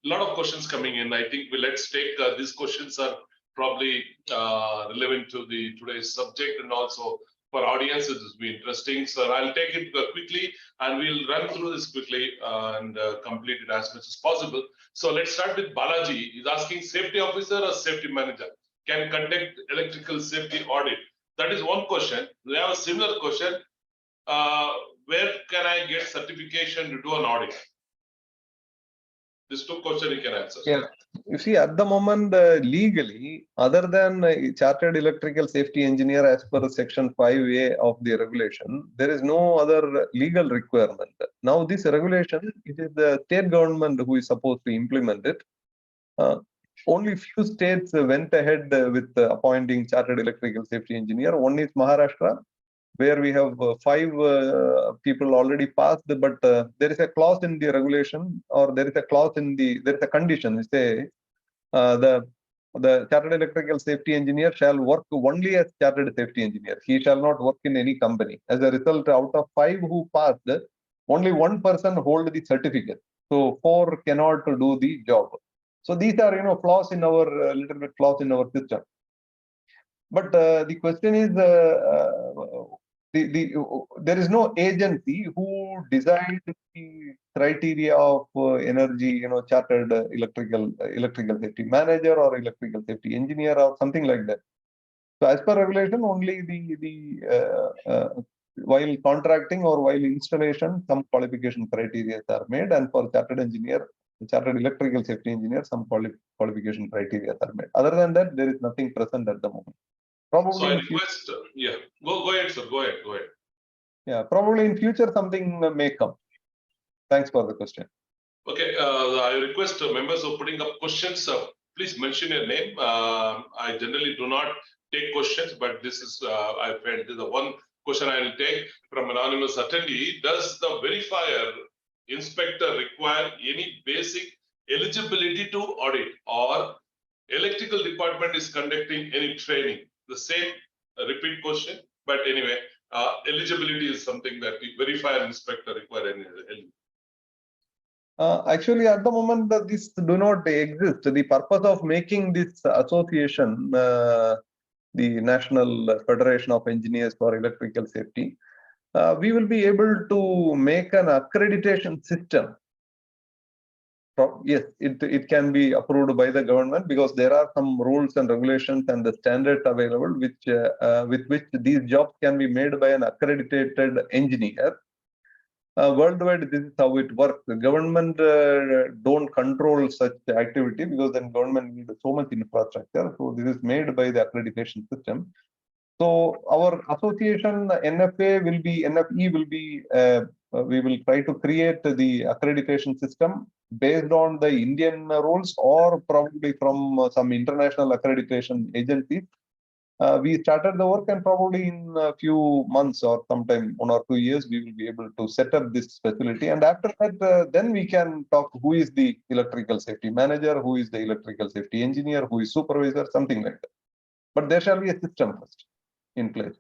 lot of questions coming in. I think let's take these questions are probably relevant to the today's subject, and also for audience it will be interesting. So I'll take it quickly, and we'll run through this quickly and complete it as much as possible. So let's start with Balaji. He's asking, safety officer or safety manager can conduct electrical safety audit? That is one question. We have a similar question. Where can I get certification to do an audit? These two questions you can answer. Yeah, you see, at the moment, legally, other than chartered electrical safety engineer as per section 5A of the regulation, there is no other legal requirement. Now, this regulation, it is the state government who is supposed to implement it. Only few states went ahead with appointing chartered electrical safety engineer. One is Maharashtra, where we have 5 people already passed, but there is a clause in the regulation, or there is a clause in there is a condition. Say the chartered electrical safety engineer shall work only as chartered safety engineer. He shall not work in any company. As a result, out of 5 who passed, only 1 person hold the certificate. So 4 cannot do the job. So these are, flaws in our little bit flaws in our system. But the question is, there is no agency who decides the criteria of energy, chartered electrical safety manager or electrical safety engineer or something like that. So as per regulation, only while contracting or while installation, some qualification criteria are made, and for chartered electrical safety engineer, some qualification criteria are made. Other than that, there is nothing present at the moment. Probably so I request, go ahead, sir. Go ahead. Yeah, probably in future something may come. Thanks for the question. Okay, I request members of putting up questions. Please mention your name. I generally do not take questions, but this is I felt this is the one question I will take from anonymous attendee. Does the verifier inspector require any basic eligibility to audit, or electrical department is conducting any training? The same repeat question, but anyway, eligibility is something that the verifier inspector require any eligibility. Actually, at the moment, this do not exist. The purpose of making this association, the National Federation of Engineers for Electrical Safety, we will be able to make an accreditation system. Yes, it can be approved by the government, because there are some rules and regulations and the standards available with which these jobs can be made by an accredited engineer. Worldwide, this is how it works. The government don't control such activity, because then government needs so much infrastructure. So this is made by the accreditation system. So our association NFE will be we will try to create the accreditation system based on the Indian rules, or probably from some international accreditation agencies. We started the work, and probably in a few months or sometime 1 or 2 years, we will be able to set up this facility. And after that, then we can talk who is the electrical safety manager, who is the electrical safety engineer, who is supervisor, something like that. But there shall be a system first in place.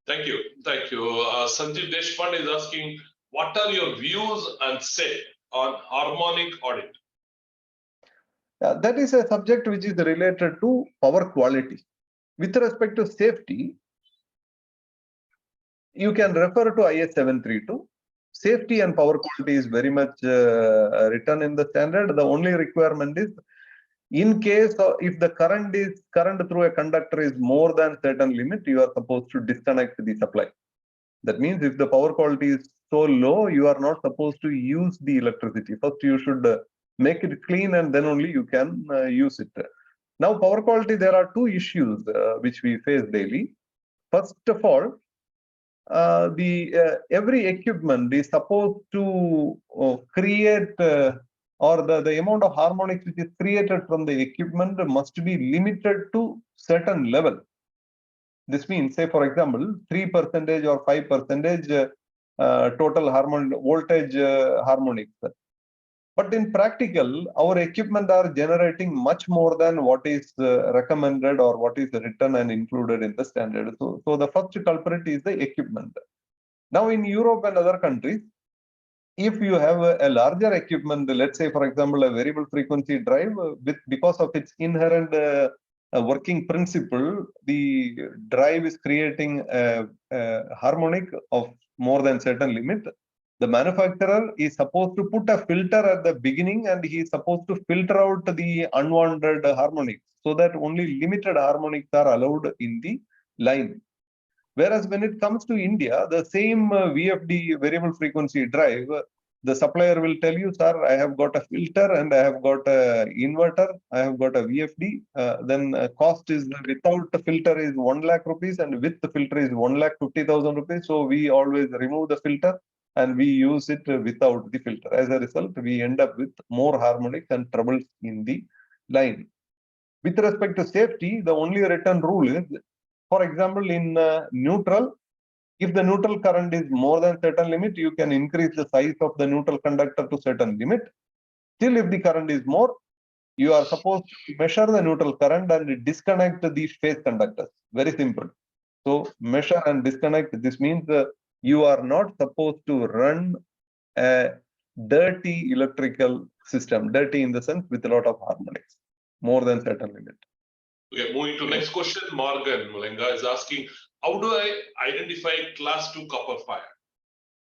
Thank you. Sanjeev Deshpande is asking, what are your views and say on harmonic audit? That is a subject which is related to power quality. With respect to safety, you can refer to IS 732. Safety and power quality is very much written in the standard. The only requirement is, in case if the current through a conductor is more than certain limit, you are supposed to disconnect the supply. That means if the power quality is so low, you are not supposed to use the electricity. First, you should make it clean, and then only you can use it. Now, power quality, there are 2 issues which we face daily. First of all, every equipment is supposed to create or the amount of harmonics which is created from the equipment must be limited to certain level. This means, say for example, 3% or 5% total voltage harmonics. But in practical, our equipment are generating much more than what is recommended or what is written and included in the standard. So the first culprit is the equipment. Now in Europe and other countries, if you have a larger equipment, let's say, for example, a variable frequency drive, because of its inherent working principle, the drive is creating a harmonic of more than certain limit. The manufacturer is supposed to put a filter at the beginning, and he is supposed to filter out the unwanted harmonics, so that only limited harmonics are allowed in the line. Whereas when it comes to India, the same VFD, variable frequency drive, the supplier will tell you, sir, I have got a filter and I have got a inverter, I have got a VFD. Then cost is without the filter is 1 lakh rupees and with the filter is 1,50,000 rupees. So we always remove the filter and we use it without the filter. As a result, we end up with more harmonics and troubles in the line. With respect to safety, the only written rule is, for example, in neutral, if the neutral current is more than certain limit, you can increase the size of the neutral conductor to certain limit. Still, if the current is more, you are supposed to measure the neutral current and disconnect the phase conductors. Very simple. So measure and disconnect. This means you are not supposed to run a dirty electrical system. Dirty in the sense with a lot of harmonics, more than certain limit. Okay, moving to next question. Morgan Mulenga is asking, how do I identify class 2 copper wire?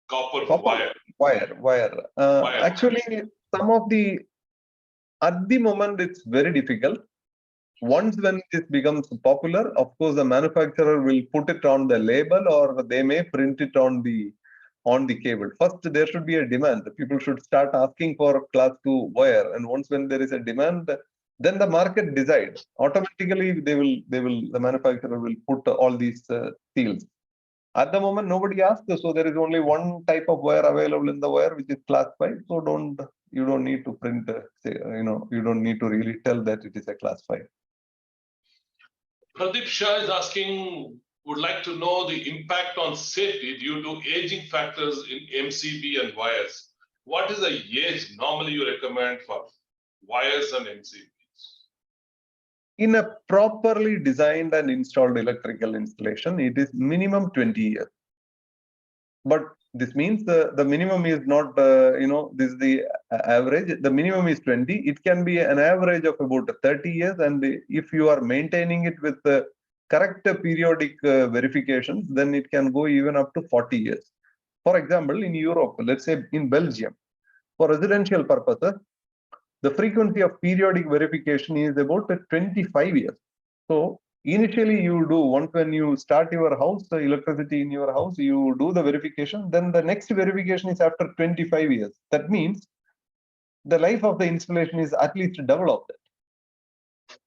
Copper Wire. Actually, some of the, at the moment, it's very difficult. Once when it becomes popular, of course, the manufacturer will put it on the label or they may print it on the cable. First, there should be a demand. People should start asking for class 2 wire. And once when there is a demand, then the market decides. Automatically, the manufacturer will put all these seals. At the moment, nobody asks, so there is only one type of wire available in the wire, which is class 5. So you don't need to print, you don't need to really tell that it is a class 5. Pradeep Shah is asking, would like to know the impact on safety due to aging factors in MCB and wires. What is the age normally you recommend for wires and MCBs? In a properly designed and installed electrical installation, it is minimum 20 years. But this means the minimum is not, this is the average. The minimum is 20. It can be an average of about 30 years. And if you are maintaining it with correct periodic verifications, then it can go even up to 40 years. For example, in Europe, let's say in Belgium, for residential purposes, the frequency of periodic verification is about 25 years. So initially you do, once when you start your house, the electricity in your house, you do the verification, then the next verification is after 25 years. That means the life of the installation is at least double of that.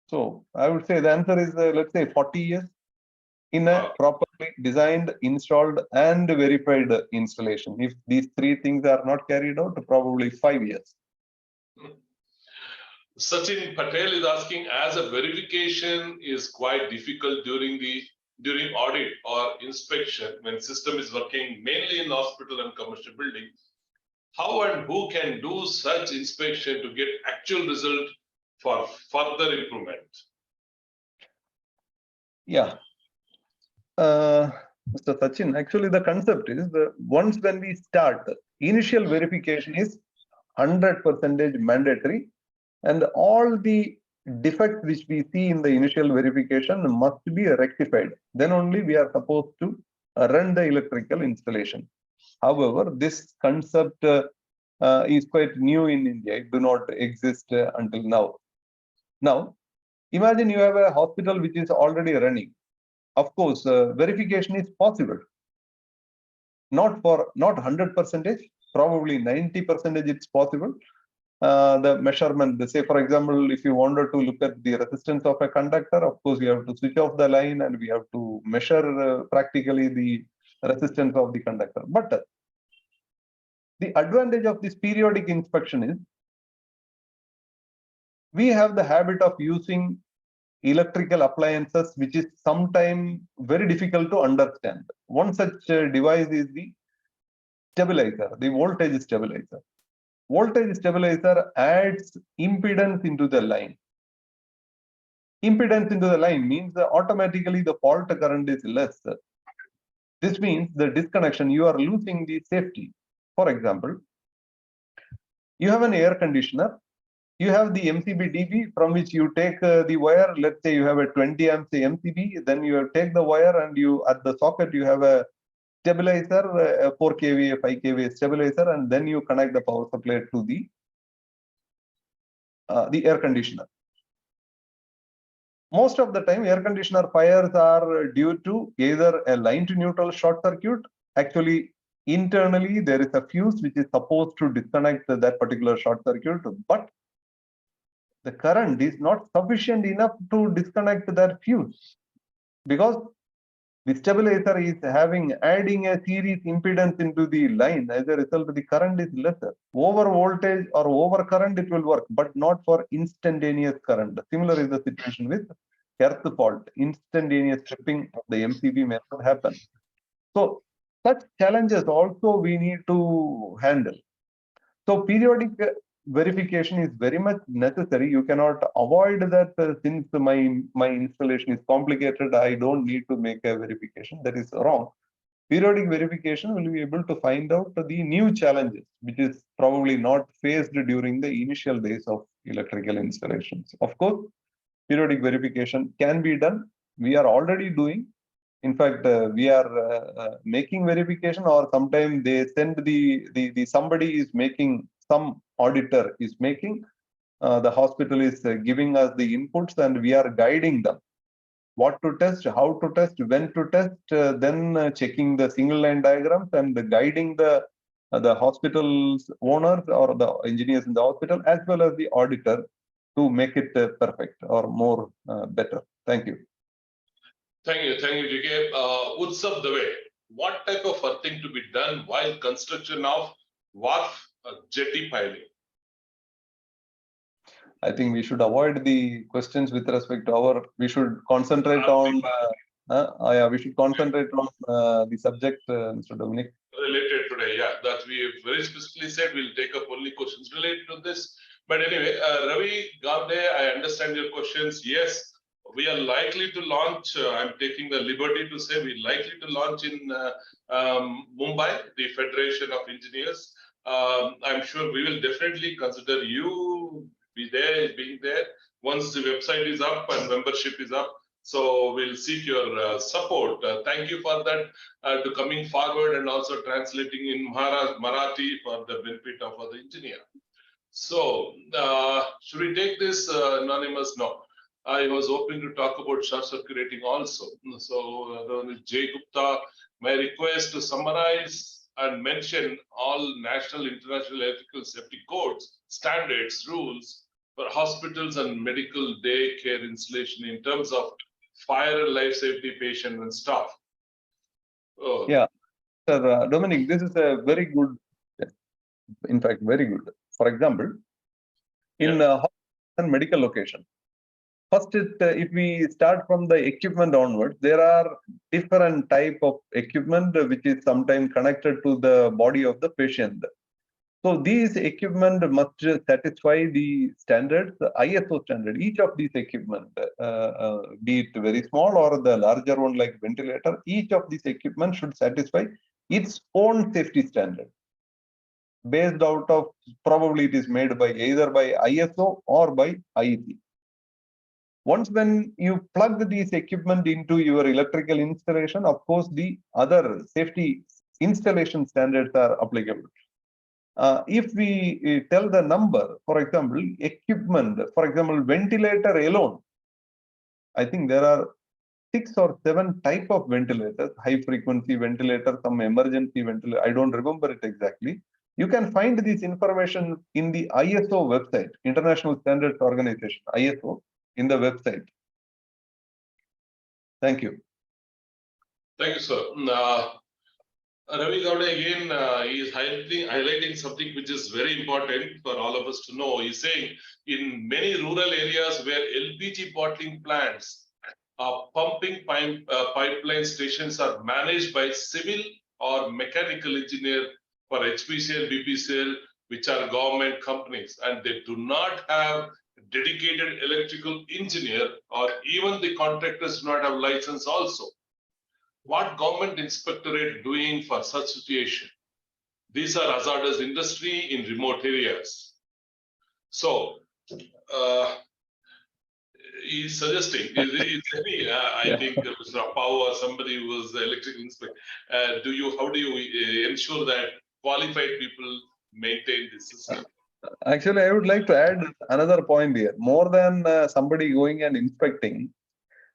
So I would say the answer is, let's say 40 years in a properly designed, installed and verified installation. If these three things are not carried out, probably 5 years. Sachin Patel is asking, as a verification is quite difficult during audit or inspection when system is working mainly in hospital and commercial building, how and who can do such inspection to get actual result for further improvement? Yeah. Mr. Sachin, actually the concept is once when we start, initial verification is 100% mandatory, and all the defects which we see in the initial verification must be rectified. Then only we are supposed to run the electrical installation. However, this concept is quite new in India. It do not exist until now. Now, imagine you have a hospital which is already running. Of course, verification is possible. Not 100%, probably 90% it's possible. The measurement, say for example, if you wanted to look at the resistance of a conductor, of course you have to switch off the line and we have to measure practically the resistance of the conductor. But the advantage of this periodic inspection is we have the habit of using electrical appliances, which is sometimes very difficult to understand. One such device is the stabilizer, the voltage stabilizer. Voltage stabilizer adds impedance into the line. Impedance into the line means that automatically the fault current is less. This means the disconnection, you are losing the safety. For example, you have an air conditioner, you have the MCB DB from which you take the wire. Let's say you have a 20 amps MCB, then you take the wire and you at the socket you have a stabilizer, a 4 kVA, 5 kVA stabilizer, and then you connect the power supply to the air conditioner. Most of the time, air conditioner fires are due to either a line to neutral short circuit. Actually, internally, there is a fuse which is supposed to disconnect that particular short circuit, but the current is not sufficient enough to disconnect that fuse because the stabilizer is adding a series impedance into the line. As a result, the current is lesser. Over voltage or over current, it will work, but not for instantaneous current. Similar is the situation with earth fault. Instantaneous tripping of the MCB may not happen. So such challenges also we need to handle. So periodic verification is very much necessary. You cannot avoid that since my installation is complicated, I don't need to make a verification. That is wrong. Periodic verification will be able to find out the new challenges, which is probably not faced during the initial days of electrical installations. Of course, periodic verification can be done. We are already doing. In fact, we are making verification, or sometimes they send the somebody is making, some auditor is making, the hospital is giving us the inputs and we are guiding them what to test, how to test, when to test, then checking the single line diagrams and guiding the hospital's owners or the engineers in the hospital as well as the auditor to make it perfect or more better. Thank you. Thank you, GK. Utsav Dave, what type of earthing to be done while construction of wharf jetty piling? I think we should avoid the questions with respect to we should concentrate on we should concentrate on the subject, Mr. Dominic. Related today, yeah, that we very specifically said we'll take up only questions related to this. But anyway, Ravi Gavde, I understand your questions. Yes, we are likely to launch, I'm taking the liberty to say we're likely to launch in Mumbai, the Federation of Engineers. I'm sure we will definitely consider you being there once the website is up and membership is up. So we'll seek your support. Thank you for that, to coming forward and also translating in Marathi for the benefit of the engineer. So should we take this anonymous? No. I was hoping to talk about short circuiting also. So Jay Gupta, my request to summarize and mention all national, international electrical safety codes, standards, rules for hospitals and medical day care installation in terms of fire and life safety, patient and staff. Oh. Yeah, Sir Dominic, this is a very good, in fact, very good. For example, in and medical location, first, if we start from the equipment onwards, there are different type of equipment which is sometimes connected to the body of the patient. So these equipment must satisfy the standards, the ISO standard. Each of these equipment, be it very small or the larger one like ventilator, each of these equipment should satisfy its own safety standard. Based out of, probably it is made by either by ISO or by IEC. Once when you plug these equipment into your electrical installation, of course, the other safety installation standards are applicable. If we tell the number, for example, equipment, for example, ventilator alone, I think there are 6 or 7 type of ventilators, high frequency ventilator, some emergency ventilator, I don't remember it exactly. You can find this information in the ISO website, International Standards Organization, ISO, in the website. Thank you. Thank you, sir. Ravi Gowda again is highlighting something which is very important for all of us to know. He's saying in many rural areas where LPG bottling plants, pumping pipeline stations are managed by civil or mechanical engineer for HPCL, BPCL, which are government companies, and they do not have dedicated electrical engineer, or even the contractors do not have license also. what government inspectorate doing for such situation? These are hazardous industry in remote areas. So, he's suggesting, I think Mr. Apau or somebody who was the electrical inspector, how do you ensure that qualified people maintain this system? Actually, I would like to add another point here. More than somebody going and inspecting,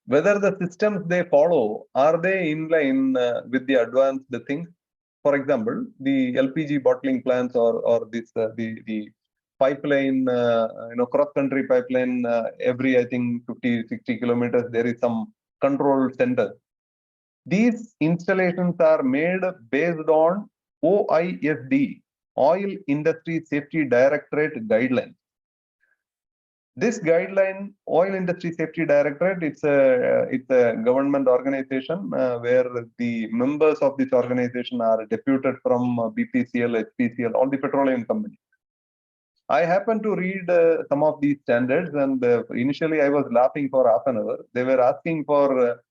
whether the systems they follow, are they in line with the advanced things? For example, the LPG bottling plants or this the pipeline, cross-country pipeline, every, I think, 50, 60 kilometers, there is some control center. These installations are made based on OISD, Oil Industry Safety Directorate guidelines. This guideline, Oil Industry Safety Directorate, it's a government organization where the members of this organization are deputed from BPCL, HPCL, all the petroleum companies. I happened to read some of these standards, and initially I was laughing for half an hour. They were asking for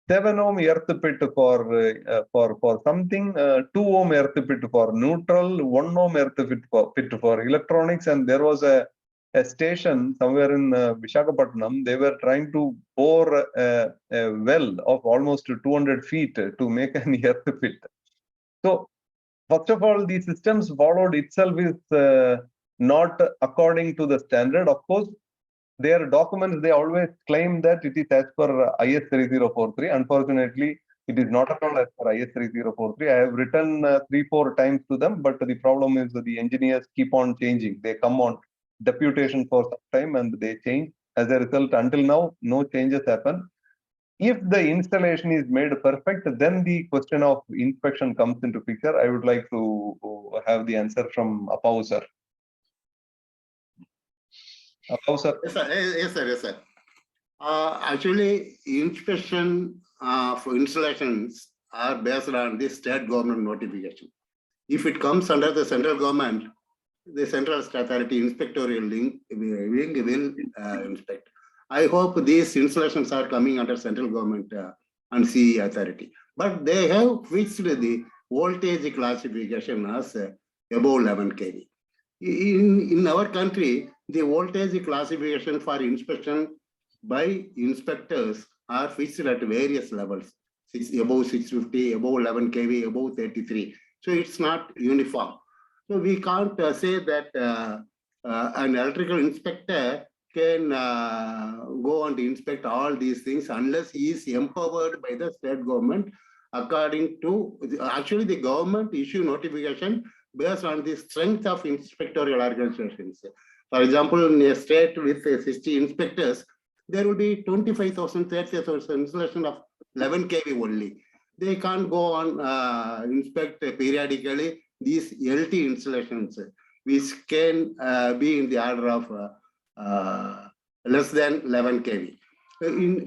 7 ohm earth pit for something, 2 ohm earth pit for neutral, 1 ohm earth pit for electronics, and there was a station somewhere in Visakhapatnam. They were trying to bore a well of almost 200 feet to make an earth pit. So, first of all, the systems followed itself is not according to the standard. Of course, their documents, they always claim that it is as per IS 3043. Unfortunately, it is not at all as per IS 3043. I have written 3-4 times to them, but the problem is that the engineers keep on changing. They come on deputation for some time and they change. As a result, until now, no changes happen. If the installation is made perfect, then the question of inspection comes into picture. I would like to have the answer from Apau sir. Apau sir. Yes, sir. Yes, sir. Yes, sir. Actually, inspection for installations are based on the state government notification. If it comes under the central government, the central authority inspectorial wing will inspect. I hope these installations are coming under central government and CE authority. But they have fixed the voltage classification as above 11 kV. In our country, the voltage classification for inspection by inspectors are fixed at various levels, above 650, above 11 kV, above 33. So it's not uniform. So we can't say that an electrical inspector can go and inspect all these things unless he is empowered by the state government according to, actually the government issue notification based on the strength of inspectorial organizations. For example, in a state with 60 inspectors, there will be 25,000, 30,000 installation of 11 kV only. They can't go on inspect periodically these LT installations, which can be in the order of less than 11 kV.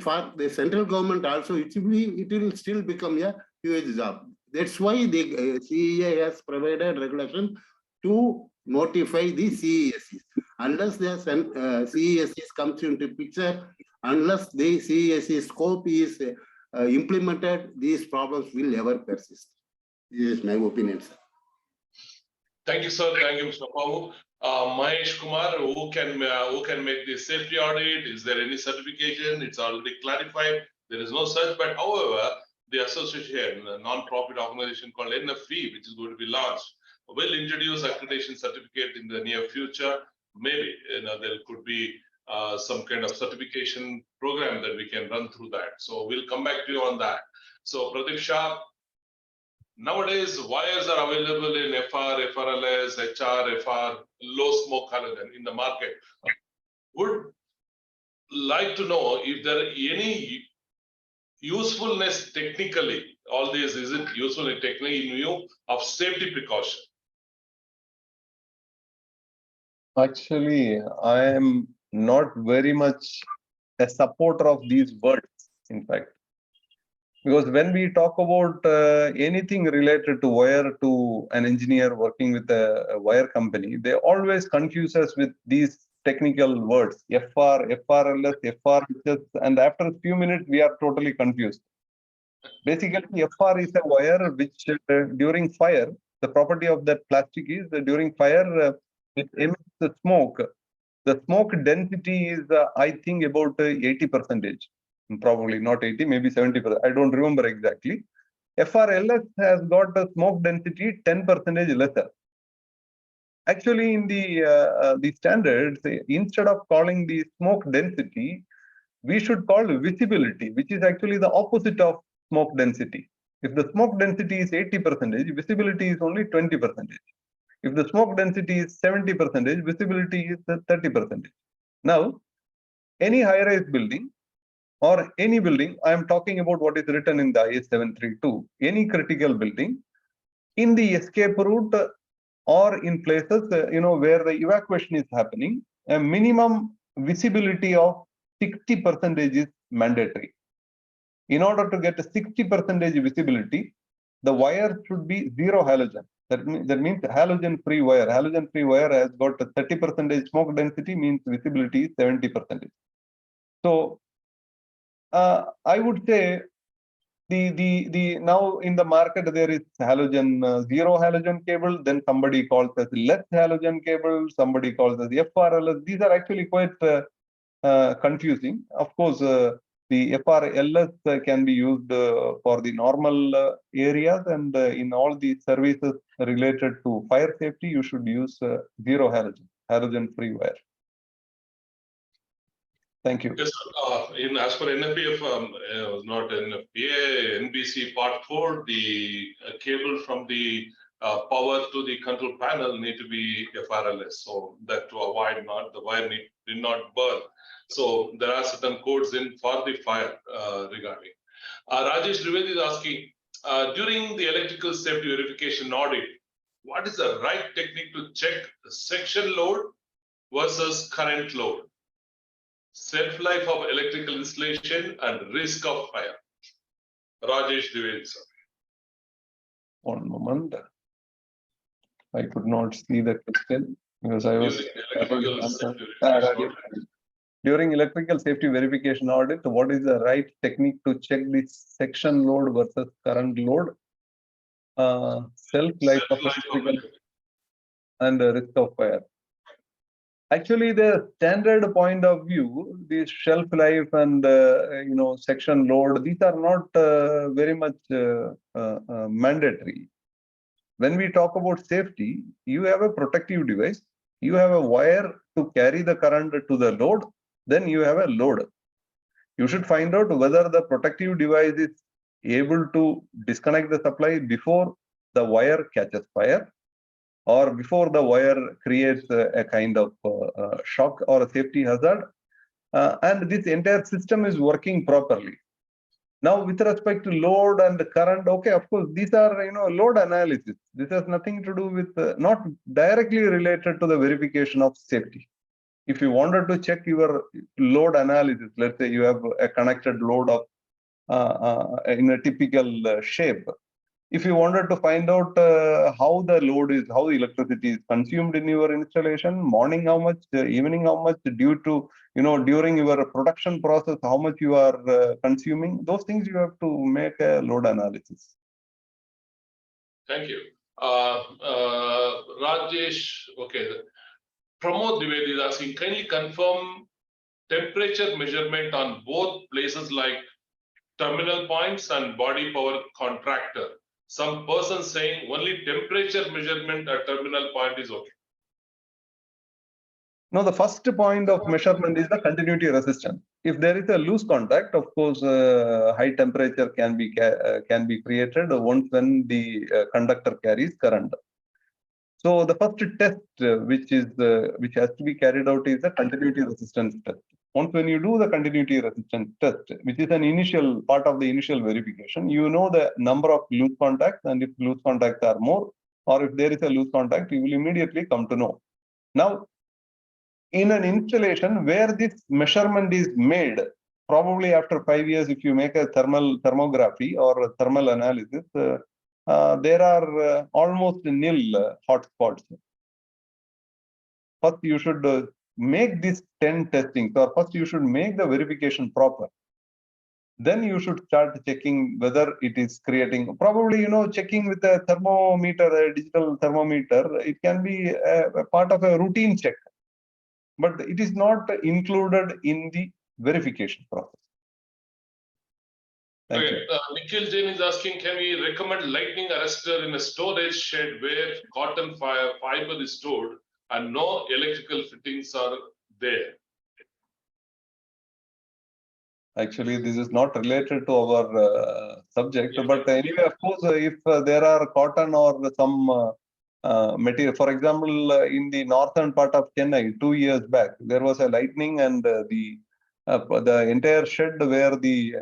For the central government also, it will still become a huge job. That's why the CEA has provided regulation to notify the CESCs. Unless the CESCs comes into picture, unless the CESC scope is implemented, these problems will never persist. This is my opinion, sir. Thank you, sir. Thank you, Mr. Apau. Mahesh Kumar, who can make the safety audit? Is there any certification? It's already clarified. There is no such, but however, the association, a non-profit organization called NFV, which is going to be launched, will introduce accreditation certificate in the near future. Maybe there could be some kind of certification program that we can run through that. So we'll come back to you on that. So Pradeep Shah, nowadays wires are available in FR, FRLS, HR, FR, low smoke halogen in the market. Would like to know if there are any usefulness technically, all this, is it useful technically in view of safety precaution? Actually, I am not very much a supporter of these words, in fact. Because when we talk about anything related to wire to an engineer working with a wire company, they always confuse us with these technical words, FR, FRLS, FRHS, and after a few minutes, we are totally confused. Basically, FR is a wire which during fire, the property of that plastic is that during fire, it emits the smoke. The smoke density is, I think, about 80%. Probably not 80, maybe 70%. I don't remember exactly. FRLS has got a smoke density 10% lesser. Actually, in the standards, instead of calling the smoke density, we should call visibility, which is actually the opposite of smoke density. If the smoke density is 80%, visibility is only 20%. If the smoke density is 70%, visibility is 30%. Now, any high-rise building or any building, I am talking about what is written in the IS 732, any critical building, in the escape route or in places where the evacuation is happening, a minimum visibility of 60% is mandatory. In order to get a 60% visibility, the wire should be zero halogen. That means halogen-free wire. Halogen-free wire has got a 30% smoke density, means visibility is 70%. So I would say the now in the market there is halogen zero halogen cable. Then somebody calls as less halogen cable. Somebody calls as FRLS. These are actually quite confusing. Of course, the FRLS can be used for the normal areas, and in all the services related to fire safety, you should use zero halogen-free wire. Thank you. Yes, as per NFPF, not NFPA, NBC Part 4, the cable from the power to the control panel need to be FRLS, so that to avoid the wire did not burn. So there are certain codes in for the fire regarding. Rajesh Trivedi is asking, during the electrical safety verification audit, what is the right technique to check the section load versus current load? Self-life of electrical installation and risk of fire. Rajesh Trivedi, sir. One moment. I could not see the question because I was during electrical safety verification audit. What is the right technique to check the section load versus current load? Self-life of electrical and risk of fire. Actually, the standard point of view, the shelf life and section load, these are not very much mandatory. When we talk about safety, you have a protective device, you have a wire to carry the current to the load, then you have a load. You should find out whether the protective device is able to disconnect the supply before the wire catches fire, or before the wire creates a kind of shock or a safety hazard, and this entire system is working properly. Now, with respect to load and current, okay, of course, these are load analysis. This has nothing to do with, not directly related to the verification of safety. If you wanted to check your load analysis, let's say you have a connected load of in a typical shape. If you wanted to find out how the load is, how the electricity is consumed in your installation, morning how much, evening how much, due to, during your production process, how much you are consuming, those things you have to make a load analysis. Thank you. Rajesh, okay. Pramod Dwivedi is asking, can you confirm temperature measurement on both places like terminal points and body power contractor? Some person saying only temperature measurement at terminal point is okay. No, the first point of measurement is the continuity resistance. If there is a loose contact, of course, high temperature can be created once when the conductor carries current. So the first test which has to be carried out is the continuity resistance test. Once when you do the continuity resistance test, which is an initial part of the initial verification, you know the number of loose contacts, and if loose contacts are more, or if there is a loose contact, you will immediately come to know. Now, in an installation where this measurement is made, probably after 5 years, if you make a thermography or a thermal analysis, there are almost nil hotspots. First, you should make this 10 testings, or first you should make the verification proper. then you should start checking whether it is creating, probably, checking with a thermometer, a digital thermometer, it can be a part of a routine check, but it is not included in the verification process. Thank you. Nikhil Jain is asking, can we recommend lightning arrestor in a storage shed where cotton fiber is stored and no electrical fittings are there? Actually, this is not related to our subject, but anyway, of course, if there are cotton or some material, for example, in the northern part of Chennai, 2 years back, there was a lightning and the entire shed where the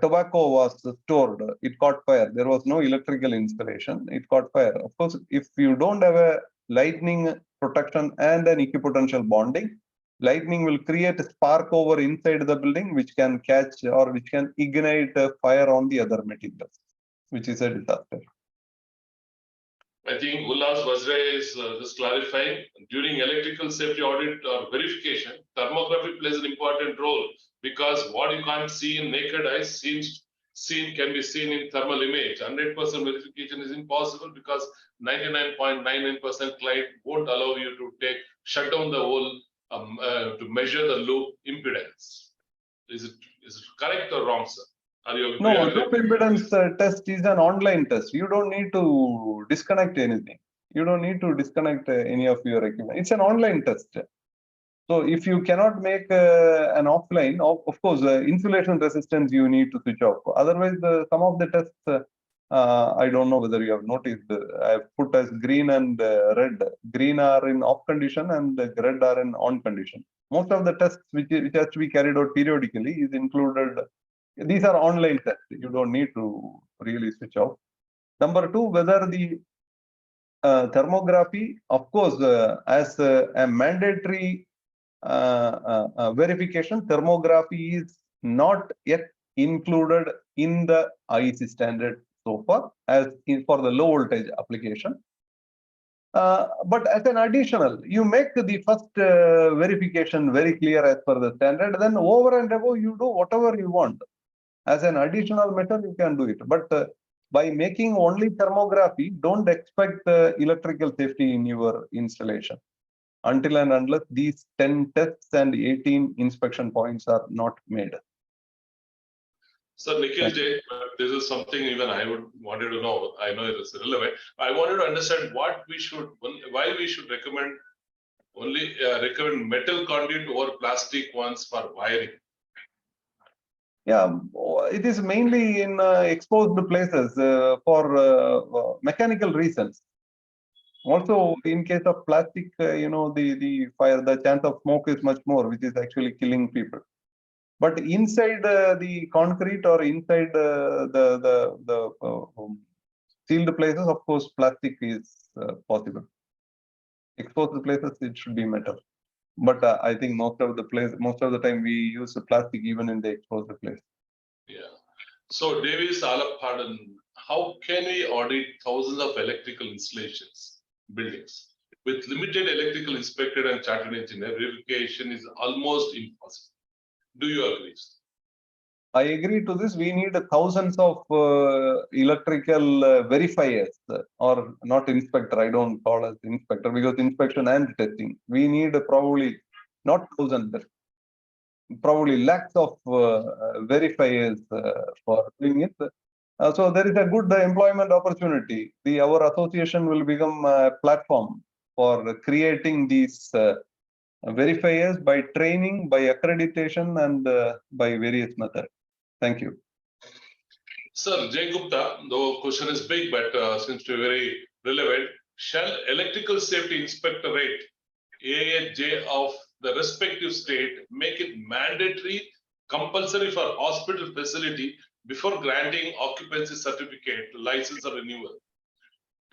tobacco was stored, it caught fire. There was no electrical installation. It caught fire. Of course, if you don't have a lightning protection and an equipotential bonding, lightning will create a spark over inside the building, which can catch or which can ignite a fire on the other materials, which is a disaster. I think Ullas Vajra is just clarifying, during electrical safety audit or verification, thermography plays an important role because what you can't see in naked eyes can be seen in thermal image. 100% verification is impossible because 99.99% client won't allow you to shut down the whole to measure the loop impedance. Is it correct or wrong, sir? No, loop impedance test is an online test. You don't need to disconnect anything. You don't need to disconnect any of your equipment. It's an online test. So if you cannot make an offline, of course, insulation resistance you need to switch off. Otherwise, some of the tests, I don't know whether you have noticed, I have put as green and red. Green are in off condition and red are in on condition. Most of the tests which has to be carried out periodically is included. These are online tests. You don't need to really switch off. Number two, whether the thermography, of course, as a mandatory verification, thermography is not yet included in the IEC standard so far, as for the low voltage application. But as an additional, you make the first verification very clear as per the standard, then over and above you do whatever you want. As an additional method, you can do it. But by making only thermography, don't expect electrical safety in your installation until and unless these 10 tests and 18 inspection points are not made. So Nikhil Jain, this is something even I wanted to know. I know it is relevant. I wanted to understand why we should recommend metal conduit over plastic ones for wiring. Yeah, it is mainly in exposed places for mechanical reasons. Also, in case of plastic, the fire, the chance of smoke is much more, which is actually killing people. But inside the concrete or inside the sealed places, of course, plastic is possible. Exposed places, it should be metal. But I think most of the time we use the plastic even in the exposed place. Yeah. So Davis Alaphadan, how can we audit thousands of electrical installations, buildings? With limited electrical inspector and chartered engineer, verification is almost impossible. Do you agree? I agree to this. We need thousands of electrical verifiers, or not inspector. I don't call it inspector because inspection and testing. We need probably not thousands, probably lakhs of verifiers for doing it. So there is a good employment opportunity. Our association will become a platform for creating these verifiers by training, by accreditation, and by various methods. Thank you. Sir, Jay Gupta, the question is big, but seems to be very relevant. Shall electrical safety inspector rate, AHJ of the respective state, make it mandatory, compulsory for hospital facility before granting occupancy certificate, license or renewal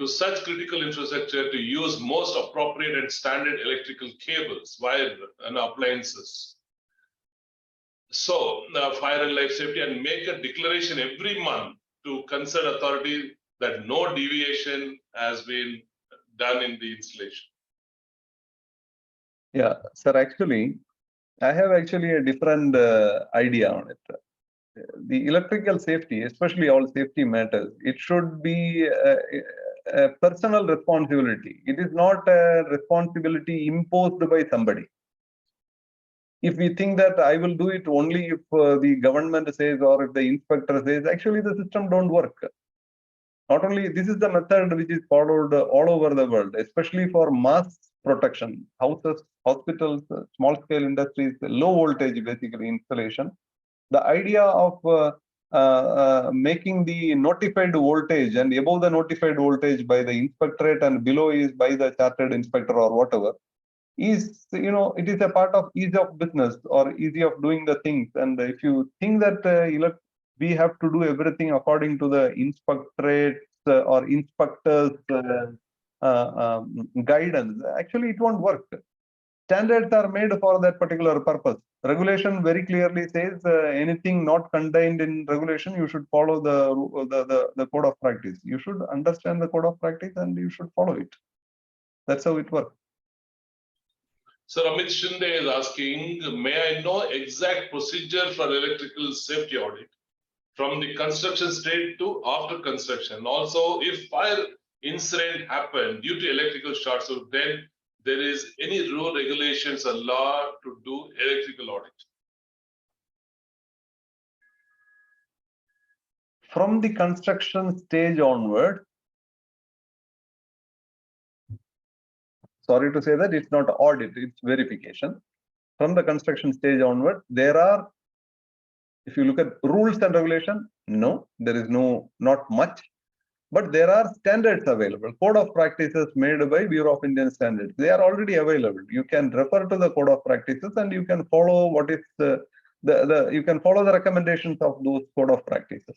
to such critical infrastructure to use most appropriate and standard electrical cables, wire and appliances? So fire and life safety, and make a declaration every month to concerned authority that no deviation has been done in the installation. Yeah, sir, actually, I have a different idea on it. the electrical safety, especially all safety matters, it should be a personal responsibility. It is not a responsibility imposed by somebody. If we think that I will do it only if the government says or if the inspector says, actually the system don't work. Not only this is the method which is followed all over the world, especially for mass protection, houses, hospitals, small scale industries, low voltage basically installation. The idea of making the notified voltage and above the notified voltage by the inspectorate and below is by the chartered inspector or whatever is, it is a part of ease of business or easy of doing the things. And if you think that we have to do everything according to the inspectorate or inspectors guidance, actually it won't work. Standards are made for that particular purpose. Regulation very clearly says anything not contained in regulation, you should follow the code of practice. You should understand the code of practice and you should follow it. That's how it works. Sir, Amit Shinde is asking, may I know exact procedure for electrical safety audit from the construction stage to after construction? Also, if fire incident happened due to electrical short circuit, then there is any rule, regulations, or law to do electrical audit? From the construction stage onward, sorry to say that it's not audit, it's verification. From the construction stage onward, there are, if you look at rules and regulation, no, there is not much. But there are standards available, code of practices made by Bureau of Indian Standards. They are already available. You can refer to the code of practices and you can follow what is you can follow the recommendations of those code of practices.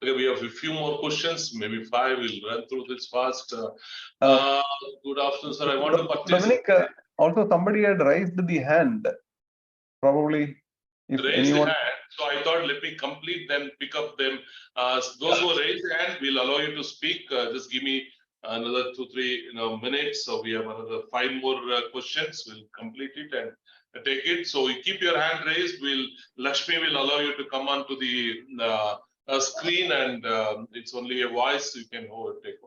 Okay, we have a few more questions, maybe 5. We'll run through this fast. Good afternoon, sir. I want to participate. Dominic, also somebody had raised the hand. Probably, if raise anyone. The hand. So I thought, let me complete, then pick up them. Those who raise the hand, we'll allow you to speak. Just give me another 2-3 minutes. So we have another 5 more questions. We'll complete it and take it. So you keep your hand raised. Lakshmi will allow you to come on to the screen, and it's only a voice. You can overtake.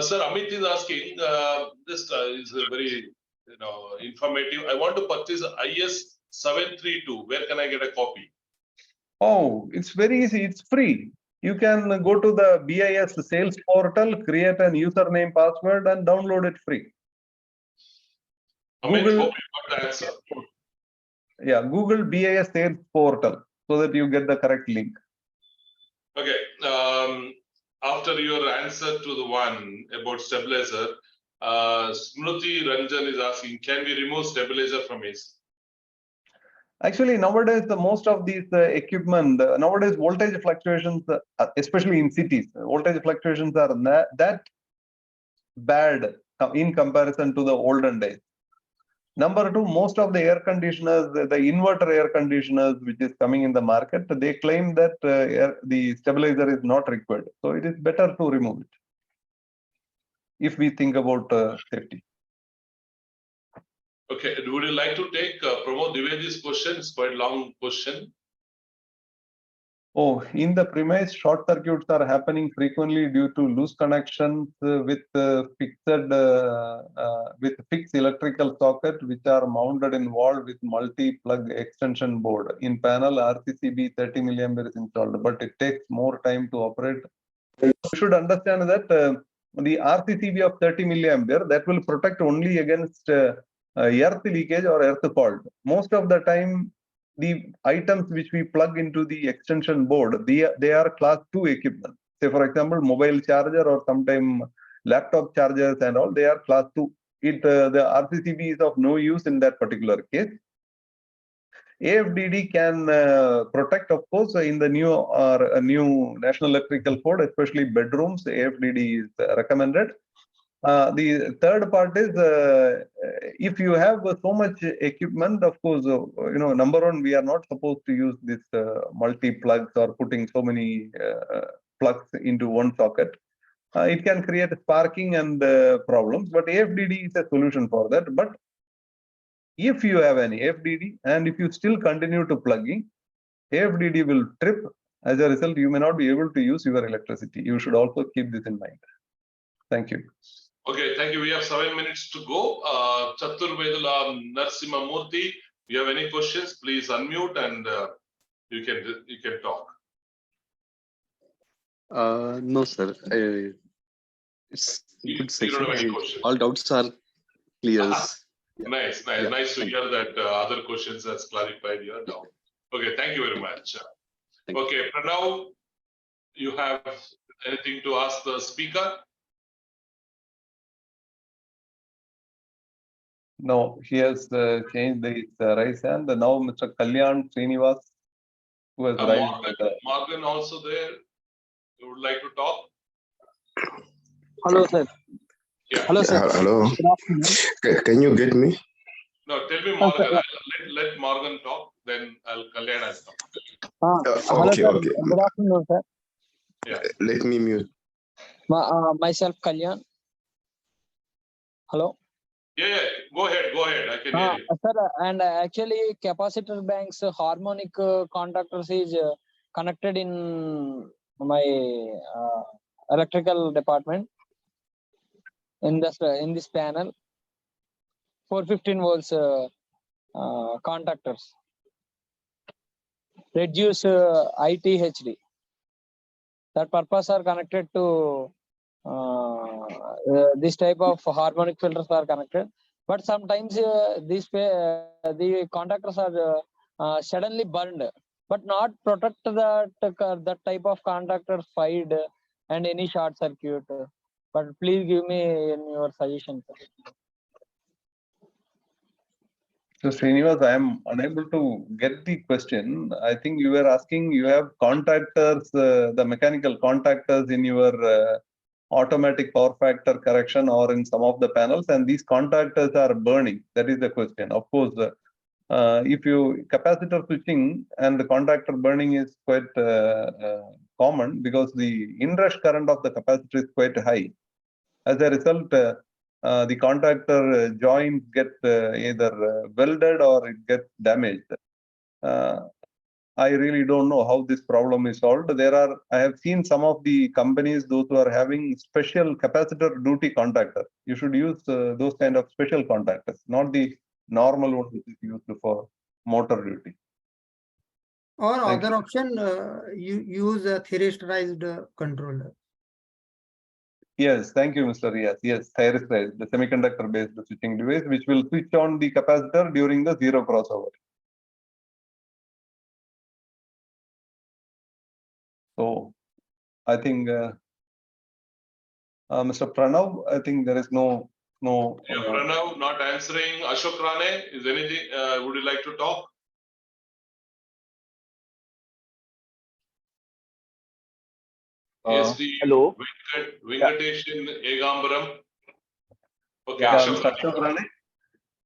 Sir, Amit is asking. This is a very informative. I want to purchase IS 732. Where can I get a copy? Oh, it's very easy. It's free. You can go to the BIS sales portal, create an username, password, and download it free. Amit, hope you got the answer. Yeah, Google BIS sales portal so that you get the correct link. Okay. After your answer to the one about stabilizer, Smriti Ranjan is asking, can we remove stabilizer from AC? Actually, nowadays, most of these equipment, nowadays voltage fluctuations, especially in cities, voltage fluctuations are that bad in comparison to the olden days. Number 2, most of the air conditioners, the inverter air conditioners, which is coming in the market, they claim that the stabilizer is not required. So it is better to remove it if we think about safety. Okay, would you like to take Pramod Dwivedi's question? It's quite a long question. Oh, in the premise, short circuits are happening frequently due to loose connections with fixed electrical socket, which are mounted in wall with multi-plug extension board. In panel, RCCB 30 milliampere is installed, but it takes more time to operate. You should understand that the RCCB of 30 milliampere, that will protect only against earth leakage or earth fault. Most of the time, the items which we plug into the extension board, they are class 2 equipment. Say, for example, mobile charger or sometime laptop chargers and all, they are class 2. The RCCB is of no use in that particular case. AFDD can protect, of course, in the new National Electrical Code, especially bedrooms, AFDD is recommended. The third part is if you have so much equipment, of course, number 1, we are not supposed to use this multi-plugs or putting so many plugs into one socket. It can create sparking and problems, but AFDD is a solution for that. But if you have an AFDD and if you still continue to plug in, AFDD will trip. As a result, you may not be able to use your electricity. You should also keep this in mind. Thank you. Okay, thank you. We have 7 minutes to go. Chatur Vedula Narsimha Murthy, you have any questions, please unmute and you can talk. No, sir. It's a You good don't session. have any questions. All doubts are clear. Nice Yeah, to thank hear that other questions has clarified your doubt. Okay, thank you very much. Thank you. Okay, Pranav, you have anything to ask the speaker? No, he has changed his raise hand. Now Mr. Kalyan Srinivas, who has raised. Morgan also there. You would like to talk? Hello, sir. Yeah. Hello, sir. Hello. Good afternoon. Can you get me? No, tell me Morgan. Let Morgan talk, then Kalyan will talk. Hello, Okay, sir. okay. Good afternoon, sir. Let me mute. Myself, Kalyan. Hello. Yeah. Go ahead. I can hear you. Sir, and actually, capacitor banks, harmonic conductors is connected in my electrical department. In this panel, 415 volts contactors reduce ITHD. That purpose are connected to this type of harmonic filters are connected. But sometimes the contactors are suddenly burned, but not protect that type of contactor fired and any short circuit. But please give me your suggestion, sir. So Srinivas, I am unable to get the question. I think you were asking, you have contactors, the mechanical contactors in your automatic power factor correction or in some of the panels, and these contactors are burning. That is the question. Of course, if you capacitor switching and the contactor burning is quite common because the inrush current of the capacitor is quite high. As a result, the contactor joints get either welded or it gets damaged. I really don't know how this problem is solved. I have seen some of the companies, those who are having special capacitor duty contactor. You should use those kind of special contactors, not the normal one which is used for motor duty. Or Thank other option, you use a thyristerized controller. Yes, thank you, Mr. Riaz. Yes, thyristor, the semiconductor-based switching device, which will switch on the capacitor during the zero crossover. So, I think Mr. Pranav, I think there is no. Pranav not answering. Ashok Rane, is anything? Would you like to talk? Hello. Venkateshan Egambaram. Okay, Yeah, Ashok Mr. Ashok Rane?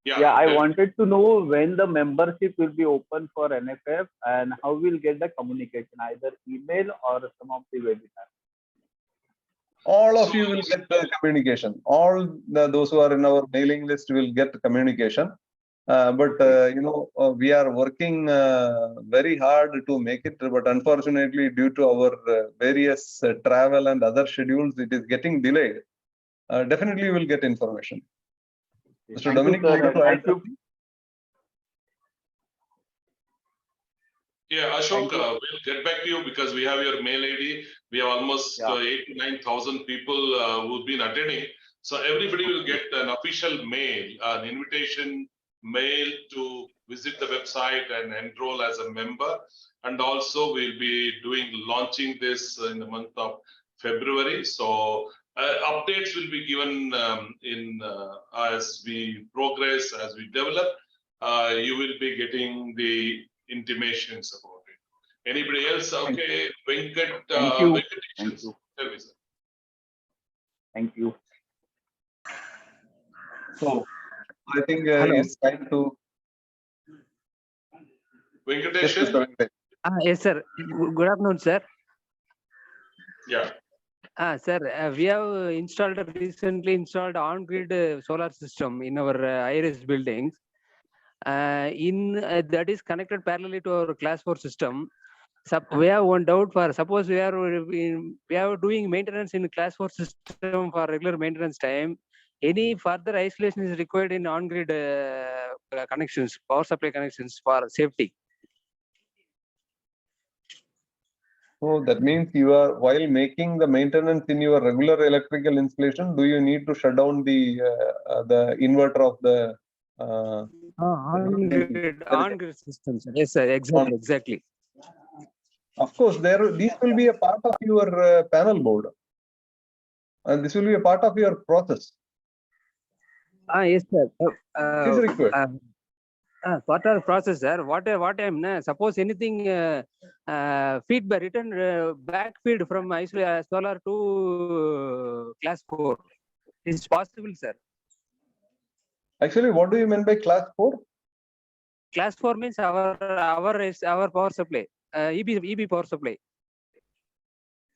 Yeah, I wanted to know when the membership will be open for NFF and how we'll get the communication, either email or some of the webinar. All of you will get the communication. All those who are in our mailing list will get communication. We are working very hard to make it. But unfortunately, due to our various travel and other schedules, it is getting delayed. Definitely, you will get information. Mr. Dominic, Thank you. Yeah, Ashok, we'll get back to you because we have your mail ID. We have almost 8,000 to 9,000 people who've been attending. So everybody will get an official mail, an invitation mail to visit the website and enroll as a member. And also we'll be launching this in the month of February. So updates will be given as we progress, as we develop. You will be getting the intimations about it. Anybody else? Okay, Venkat. Thank you. Thank you. Tell me, sir. Thank you. So, I think it's time to. Venkateshan? Yes, sir. Good afternoon, sir. Yeah. Sir, we have recently installed on-grid solar system in our IRS buildings. that is connected parallelly to our class 4 system. We have one doubt for suppose we are doing maintenance in class 4 system for regular maintenance time. Any further isolation is required in on-grid connections, power supply connections for safety. So that means you are, while making the maintenance in your regular electrical installation, do you need to shut down the inverter of the on-grid systems? Yes, sir. Exactly. Of course, these will be a part of your panel board, and this will be a part of your process. Yes, sir. It is required. Part of the process, sir. What I'm suppose anything feedback return back feed from solar to class 4 is possible, sir. Actually, what do you mean by class 4? Class 4 means our power supply, EB power supply.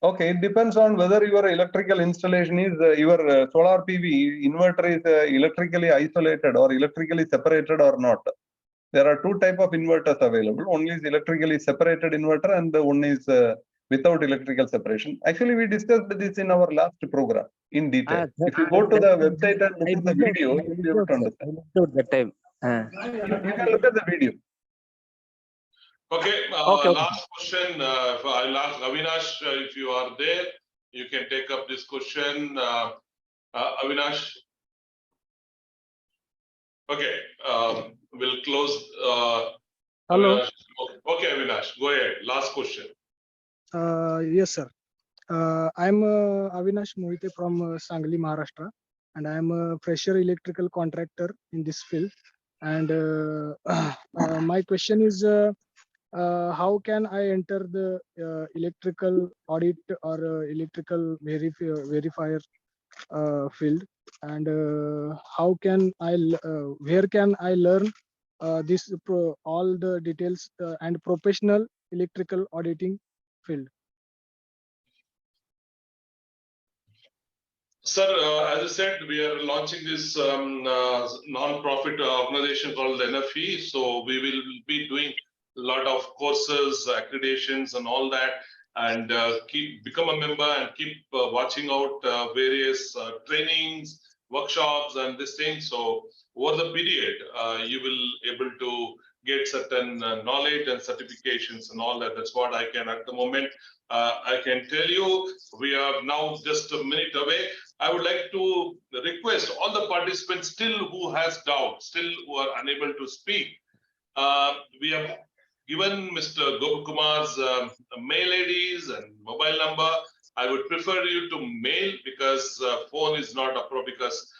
Okay, it depends on whether your electrical installation is your solar PV inverter is electrically isolated or electrically separated or not. There are two types of inverters available. One is electrically separated inverter and the one is without electrical separation. Actually, we discussed this in our last program in detail. If you go to the website and look at the video, you will be able to understand. That time. You can look at the video. Okay, Okay. last question. I'll ask Avinash if you are there. You can take up this question. Avinash. Okay, we'll close. Hello. Avinash. Okay, Avinash, go ahead. Last question. Yes, sir. I'm Avinash Mohite from Sangli, Maharashtra, and I'm a fresher electrical contractor in this field. And my question is, how can I enter the electrical audit or electrical verifier field? And how can where can I learn all the details and professional electrical auditing field? Sir, as I said, we are launching this non-profit organization called NFE. So we will be doing a lot of courses, accreditations, and all that, and become a member and keep watching out various trainings, workshops, and this thing. So over the period, you will able to get certain knowledge and certifications and all that. That's what I can at the moment. I can tell you, we are now just a minute away. I would like to request all the participants still who has doubts, still who are unable to speak. We have given Mr. Gopakumar's mail IDs and mobile number. I would prefer you to mail because phone is not appropriate because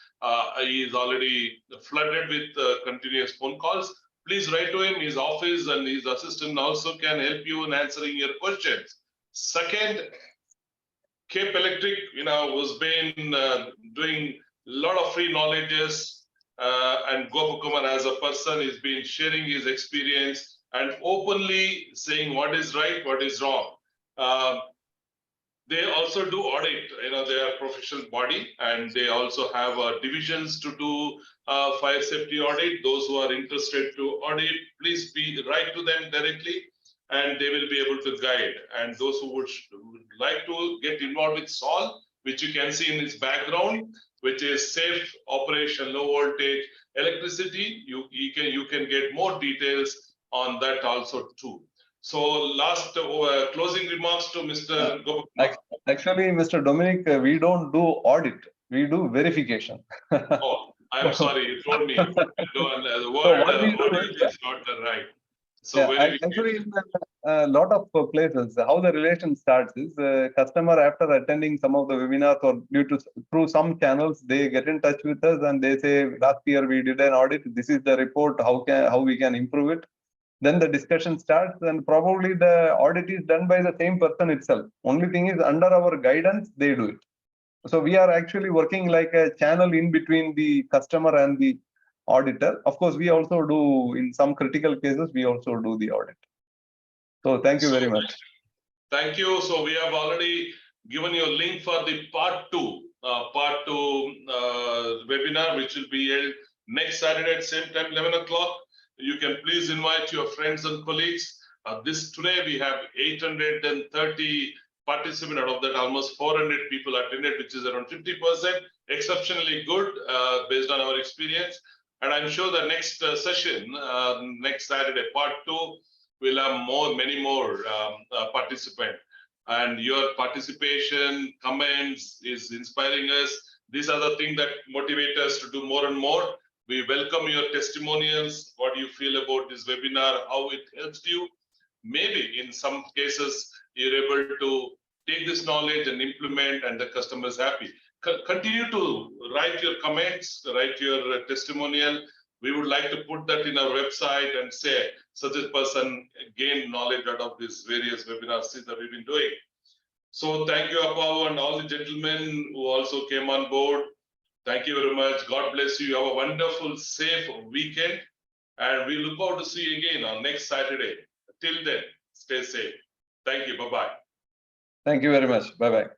he is already flooded with continuous phone calls. Please write to him. His office and his assistant also can help you in answering your questions. Second, Cape Electric, has been doing a lot of free knowledges, and Gopakumar as a person has been sharing his experience and openly saying what is right, what is wrong. They also do audit, they are a professional body, and they also have divisions to do fire safety audit. Those who are interested to audit, please write to them directly, and they will be able to guide. And those who would like to get involved with SOL, which you can see in its background, which is safe operation, low voltage electricity, you can get more details on that also too. So last closing remarks to Mr. Gopakumar. Actually, Mr. Dominic, we don't do audit, we do verification. Oh, I'm sorry, you told me. The word audit is not the right. So yeah, actually, in a lot of places, how the relation starts is customer, after attending some of the webinars or through some channels, they get in touch with us and they say, last year we did an audit. This is the report. How we can improve it? Then the discussion starts, and probably the audit is done by the same person itself. Only thing is, under our guidance, they do it. So we are actually working like a channel in between the customer and the auditor. Of course, we also do, in some critical cases, we also do the audit. So thank you very much. Thank you. So we have already given you a link for the part 2 webinar, which will be held next Saturday at same time, 11 o'clock. You can please invite your friends and colleagues. Today we have 830 participants. Out of that, almost 400 people attended, which is around 50%. Exceptionally good based on our experience. And I'm sure the next session, next Saturday, part 2, we'll have many more participants. And your participation, comments is inspiring us. These are the things that motivate us to do more and more. We welcome your testimonials. What do you feel about this webinar? How it helps you? Maybe in some cases, you're able to take this knowledge and implement, and the customer is happy. Continue to write your comments, write your testimonial. We would like to put that in our website and say, such a person gained knowledge out of these various webinars that we've been doing. So thank you, Apav, and all the gentlemen who also came on board. Thank you very much. God bless you. Have a wonderful, safe weekend. And we look forward to see you again on next Saturday. Till then, stay safe. Thank you. Bye-bye. Thank you very much. Bye-bye.